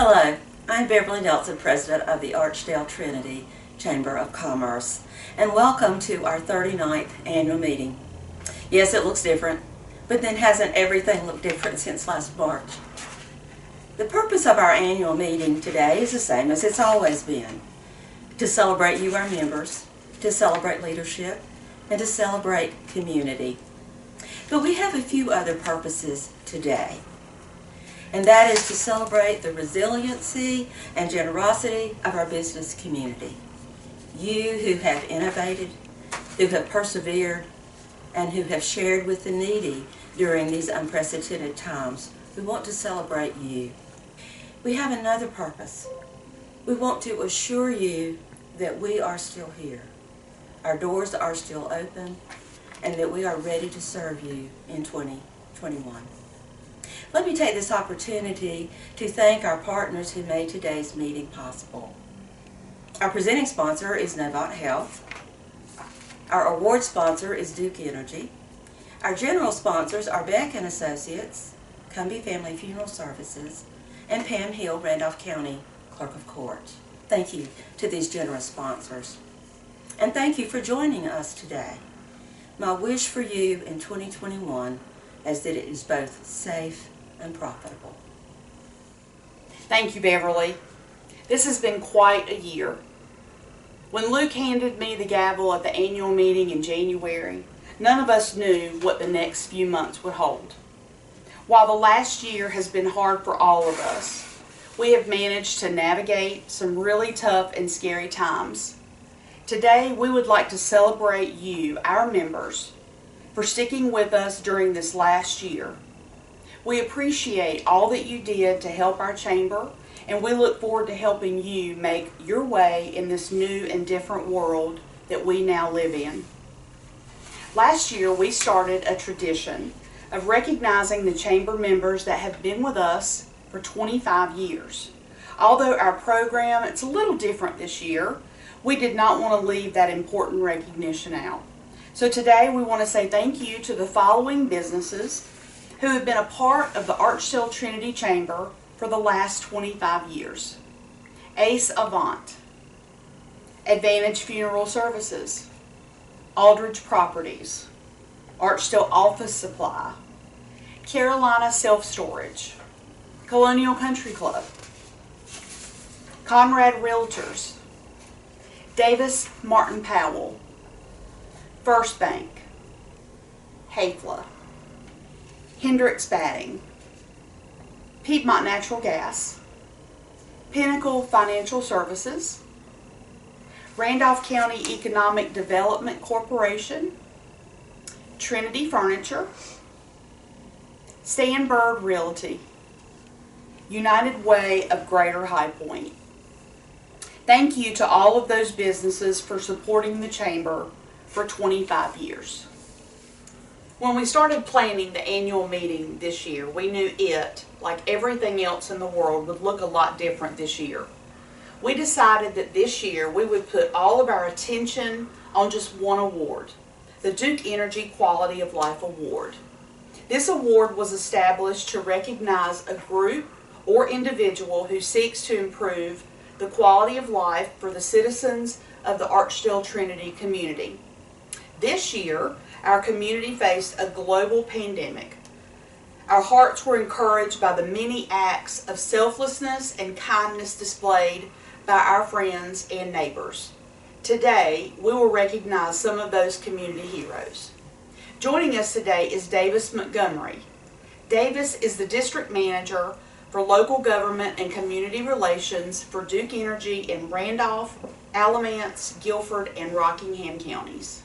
Hello, I'm Beverly Nelson, President of the Archdale-Trinity Chamber of Commerce, and welcome to our 39th annual meeting. Yes, it looks different, but then hasn't everything looked different since last March? The purpose of our annual meeting today is the same as it's always been: to celebrate you, our members, to celebrate leadership, and to celebrate community. But we have a few other purposes today, and that is to celebrate the resiliency and generosity of our business community. You who have innovated, who have persevered, and who have shared with the needy during these unprecedented times. We want to celebrate you. We have another purpose. We want to assure you that we are still here. Our doors are still open, and that we are ready to serve you in 2021. Let me take this opportunity to thank our partners who made today's meeting possible. Our presenting sponsor is Novant Health. Our award sponsor is Duke Energy. Our general sponsors are Beck & Associates, Cumbie Family Funeral Services, and Pam Hill, Randolph County Clerk of Court. Thank you to these generous sponsors. And thank you for joining us today. My wish for you in 2021 is that it is both safe and profitable. Thank you, Beverly. This has been quite a year. When Luke handed me the gavel at the annual meeting in January, none of us knew what the next few months would hold. While the last year has been hard for all of us, we have managed to navigate some really tough and scary times. Today, we would like to celebrate you, our members, for sticking with us during this last year. We appreciate all that you did to help our chamber, and we look forward to helping you make your way in this new and different world that we now live in. Last year, we started a tradition of recognizing the chamber members that have been with us for 25 years. Although our program, it's a little different this year, we did not want to leave that important recognition out. So today we want to say thank you to the following businesses who have been a part of the Archdale-Trinity Chamber for the last 25 years. Ace Avant, Advantage Funeral Services, Aldridge Properties, Archdale Office Supply, Carolina Self-Storage, Colonial Country Club, Conrad Realtors, Davis Martin Powell, First Bank, Hafla, Hendricks Batting, Piedmont Natural Gas, Pinnacle Financial Services, Randolph County Economic Development Corporation, Trinity Furniture, Stanberg Realty, United Way of Greater High Point. Thank you to all of those businesses for supporting the chamber for 25 years. When we started planning the annual meeting this year, we knew it, like everything else in the world, would look a lot different this year. We decided that this year we would put all of our attention on just one award, the Duke Energy Quality of Life Award. This award was established to recognize a group or individual who seeks to improve the quality of life for the citizens of the Archdale-Trinity community. This year, our community faced a global pandemic. Our hearts were encouraged by the many acts of selflessness and kindness displayed by our friends and neighbors. Today, we will recognize some of those community heroes. Joining us today is Davis Montgomery. Davis is the District Manager for Local Government and Community Relations for Duke Energy in Randolph, Alamance, Guilford, and Rockingham counties.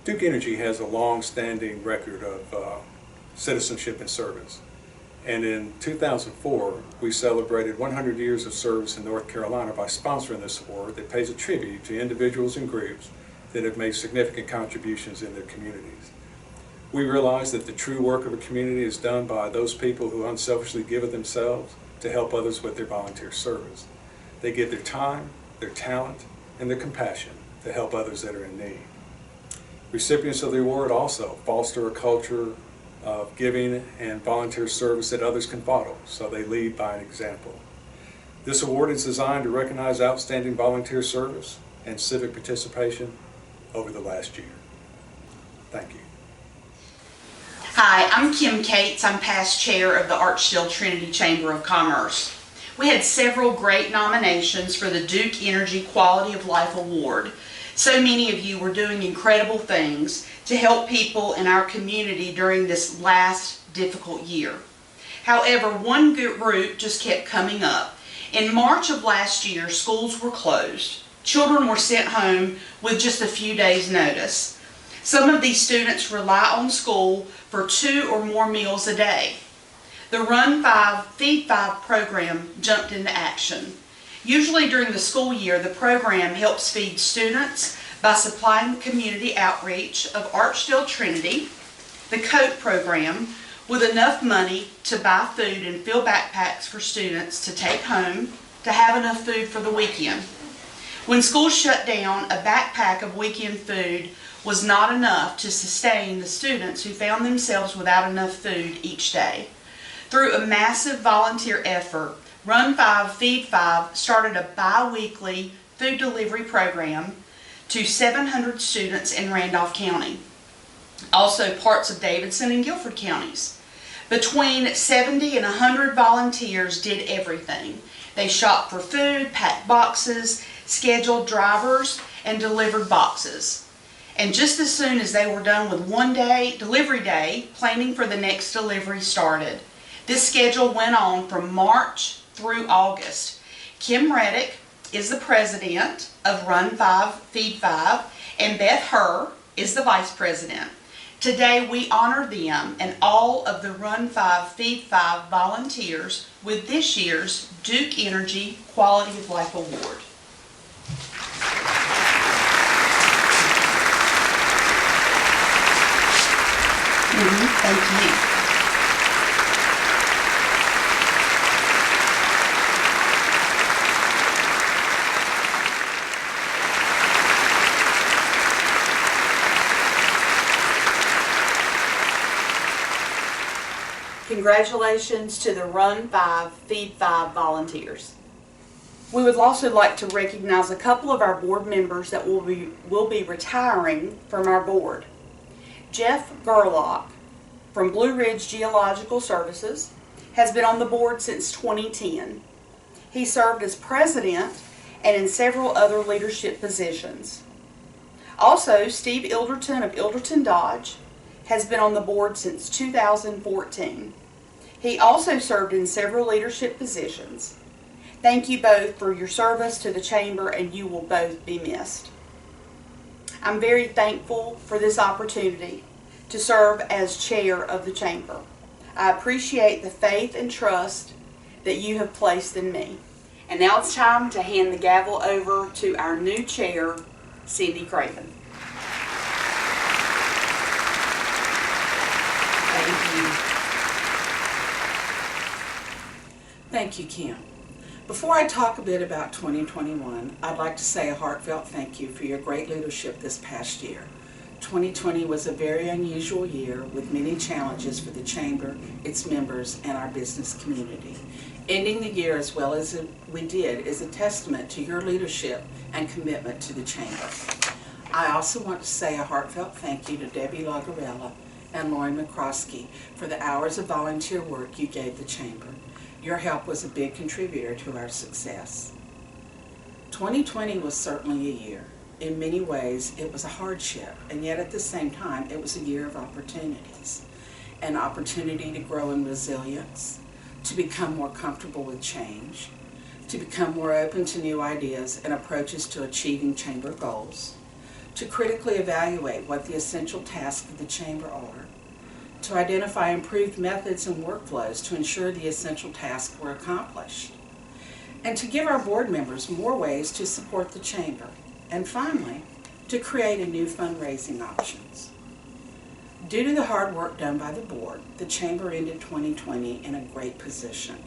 Duke Energy has a long-standing record of citizenship and service. And in 2004, we celebrated 100 years of service in North Carolina by sponsoring this award that pays a tribute to individuals and groups that have made significant contributions in their communities. We realize that the true work of a community is done by those people who unselfishly give of themselves to help others with their volunteer service. They give their time, their talent, and their compassion to help others that are in need. Recipients of the award also foster a culture of giving and volunteer service that others can follow, so they lead by an example. This award is designed to recognize outstanding volunteer service and civic participation over the last year. Thank you. Hi, I'm Kim Cates. I'm past chair of the Archdale-Trinity Chamber of Commerce. We had several great nominations for the Duke Energy Quality of Life Award. So many of you were doing incredible things to help people in our community during this last difficult year. However, one group just kept coming up. In March of last year, schools were closed. Children were sent home with just a few days' notice. Some of these students rely on school for 2 or more meals a day. The Run 5, Feed 5 program jumped into action. Usually during the school year, the program helps feed students by supplying the community outreach of Archdale-Trinity, the COAT program, with enough money to buy food and fill backpacks for students to take home to have enough food for the weekend. When schools shut down, a backpack of weekend food was not enough to sustain the students who found themselves without enough food each day. Through a massive volunteer effort, Run 5, Feed 5 started a bi-weekly food delivery program to 700 students in Randolph County, also parts of Davidson and Guilford counties. Between 70 and 100 volunteers did everything. They shopped for food, packed boxes, scheduled drivers, and delivered boxes. And just as soon as they were done with one day, delivery day, planning for the next delivery started. This schedule went on from March through August. Kim Reddick is the president of Run 5, Feed 5, and Beth Herr is the vice president. Today we honor them and all of the Run 5, Feed 5 volunteers with this year's Duke Energy Quality of Life Award. Thank you. Congratulations to the Run 5, Feed 5 volunteers. We would also like to recognize a couple of our board members that will be retiring from our board. Jeff Gerlach from Blue Ridge Geological Services has been on the board since 2010. He served as president and in several other leadership positions. Also, Steve Ilderton of Ilderton Dodge has been on the board since 2014. He also served in several leadership positions. Thank you both for your service to the Chamber, and you will both be missed. I'm very thankful for this opportunity to serve as chair of the Chamber. I appreciate the faith and trust that you have placed in me. And now it's time to hand the gavel over to our new chair, Cindy Craven. Thank you, Kim. Before I talk a bit about 2021, I'd like to say a heartfelt thank you for your great leadership this past year. 2020 was a very unusual year with many challenges for the Chamber, its members, and our business community. Ending the year as well as we did is a testament to your leadership and commitment to the Chamber. I also want to say a heartfelt thank you to Debbie Lagarella and Lauren McCroskey for the hours of volunteer work you gave the Chamber. Your help was a big contributor to our success. 2020 was certainly a year. In many ways, it was a hardship, and yet at the same time, it was a year of opportunities. An opportunity to grow in resilience, to become more comfortable with change, to become more open to new ideas and approaches to achieving Chamber goals, to critically evaluate what the essential tasks of the Chamber are, to identify improved methods and workflows to ensure the essential tasks were accomplished, and to give our board members more ways to support the Chamber, and finally, to create a new fundraising options. Due to the hard work done by the board, the Chamber ended 2020 in a great position.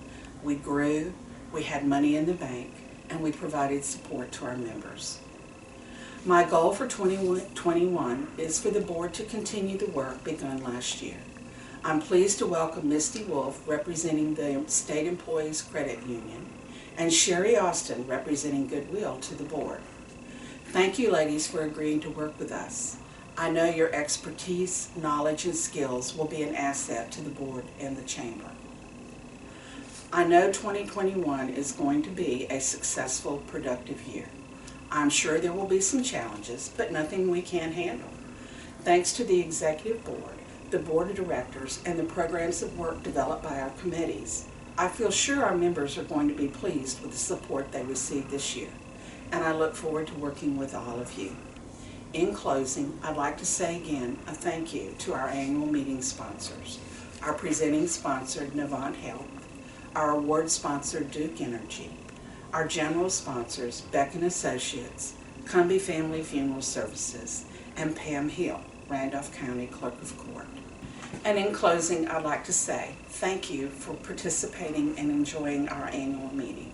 We grew, we had money in the bank, and we provided support to our members. My goal for 2021 is for the board to continue the work begun last year. I'm pleased to welcome Misty Wolf, representing the State Employees Credit Union, and Sherry Austin, representing Goodwill to the board. Thank you, ladies, for agreeing to work with us. I know your expertise, knowledge, and skills will be an asset to the board and the chamber. I know 2021 is going to be a successful, productive year. I'm sure there will be some challenges, but nothing we can't handle. Thanks to the executive board, the board of directors, and the programs of work developed by our committees, I feel sure our members are going to be pleased with the support they received this year, and I look forward to working with all of you. In closing, I'd like to say again a thank you to our annual meeting sponsors, our presenting sponsor, Novant Health, our award sponsor, Duke Energy, our general sponsors, Beck & Associates, Cumbie Family Funeral Services, and Pam Hill, Randolph County Clerk of Court. And in closing, I'd like to say thank you for participating and enjoying our annual meeting.